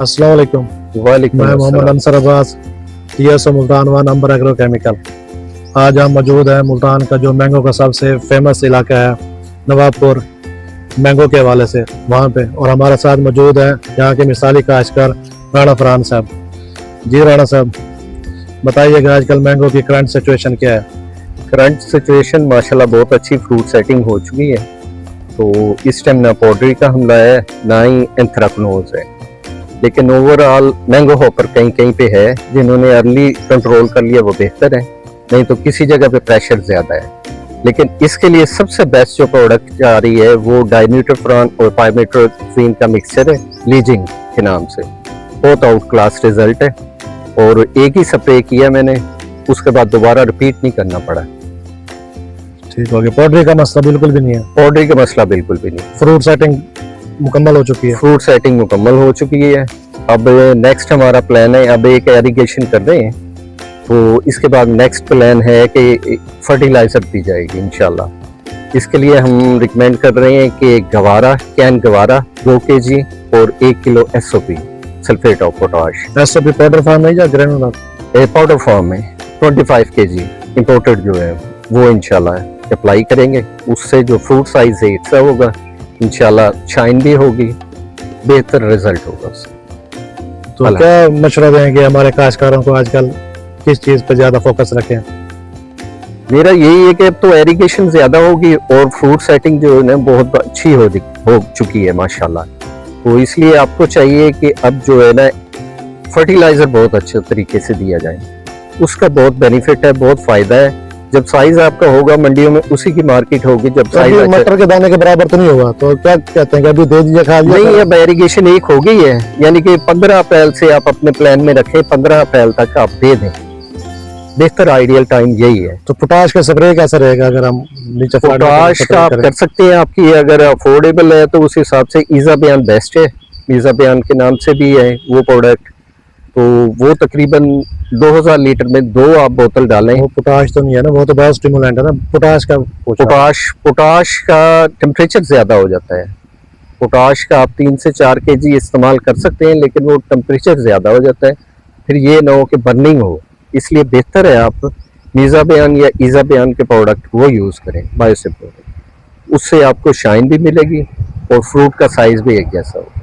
अस्सलाम वालेकुम। वालेकुम मैं मोहम्मद अस्सलाम। अंसर अब्बास, TSO मुल्तान वन अंबर एग्रो केमिकल। आज हम मौजूद हैं मुल्तान का जो मैंगो का सबसे फेमस इलाका है नवाबपुर, मैंगो के हवाले से वहाँ पे, और हमारे साथ मौजूद है यहाँ के मिसाली काश्तकार राणा फरहान साहब। जी राणा साहब, बताइएगा आजकल मैंगो की करंट सिचुएशन क्या है? करंट सिचुएशन माशाल्लाह बहुत अच्छी फ्रूट सेटिंग हो चुकी है। तो इस टाइम ना पॉडरी का हमला है ना ही एंथ्रेक्नोज है, लेकिन ओवरऑल मैंगो हॉपर कहीं कहीं पे है जिन्होंने अर्ली कंट्रोल कर लिया, वो बेहतर है। नहीं तो किसी जगह पे प्रेशर ज्यादा है। लेकिन इसके लिए सबसे बेस्ट जो प्रोडक्ट आ रही है वो डाइन्यूटोफ्रॉन और पाइमेट्रोक्सीन का मिक्सचर है, लीजिंग के नाम से। बहुत आउट क्लास रिजल्ट है और एक ही स्प्रे किया मैंने, उसके बाद दोबारा रिपीट नहीं करना पड़ा। ठीक हो गया। पॉडरी का मसला बिल्कुल भी नहीं है? पॉडरी का मसला बिल्कुल भी नहीं। फ्रूट सेटिंग मुकम्मल हो चुकी है? फ्रूट सेटिंग मुकम्मल हो चुकी है। अब नेक्स्ट हमारा प्लान है, अब एक एरिगेशन कर रहे हैं, तो इसके बाद नेक्स्ट प्लान है कि फर्टिलाइजर दी जाएगी इंशाल्लाह। इसके लिए हम रिकमेंड कर रहे हैं कि गवारा, कैन गवारा 2 kg और 1 kilo SOP sulphate of potash. SOP powder form है या ग्रेनुलर? पाउडर फॉर्म में 25 kg इंपोर्टेड जो है वो इंशाल्लाह अप्लाई करेंगे। उससे जो फ्रूट साइज है अच्छा होगा इंशाल्लाह, शाइन भी होगी, बेहतर रिजल्ट होगा उससे। तो क्या मशवरा देंगे हमारे काश्तकारों को आजकल किस चीज पे ज्यादा फोकस रखें? मेरा यही है कि अब तो एरिगेशन ज्यादा होगी और फ्रूट सेटिंग जो है ना बहुत अच्छी हो चुकी है माशाल्लाह। तो इसलिए आपको चाहिए कि अब जो है ना फर्टिलाइजर बहुत अच्छे तरीके से दिया जाए, उसका बहुत बेनिफिट है, बहुत फायदा है। जब साइज आपका होगा मंडियों में उसी की मार्केट होगी। जब साइज मटर के दाने के बराबर तो नहीं होगा, तो क्या कहते हैं कि अभी दे दीजिए खा लिया? नहीं, अब एरिगेशन एक हो गई है, यानी कि 15 अप्रैल से आप अपने प्लान में रखें, 15 अप्रैल तक आप दे दें, बेहतर आइडियल टाइम यही है। तो पोटाश का स्प्रे कैसा रहेगा अगर हम नीचे? पोटाश का आप कर सकते हैं, आपकी अगर अफोर्डेबल है तो उस हिसाब से ईज़ाबयान बेस्ट है। ईज़ाबयान के नाम से भी है वो प्रोडक्ट, तो वो तकरीबन 2000 लीटर में 2 आप बोतल डालें। वो पोटाश तो नहीं है ना, वो तो बहुत स्टिमुलेंट है ना पोटाश का? पोटाश का टेम्परेचर ज्यादा हो जाता है। पोटाश का आप 3 से 4 kg इस्तेमाल कर सकते हैं, लेकिन वो टेम्परेचर ज्यादा हो जाता है, फिर ये ना हो कि बर्निंग हो। इसलिए बेहतर है आप मीज़ाबयान या ईज़ाबयान के प्रोडक्ट वो यूज करें, बायोसिप प्रोडक्ट। उससे आपको शाइन भी मिलेगी और फ्रूट का साइज भी एक जैसा हो।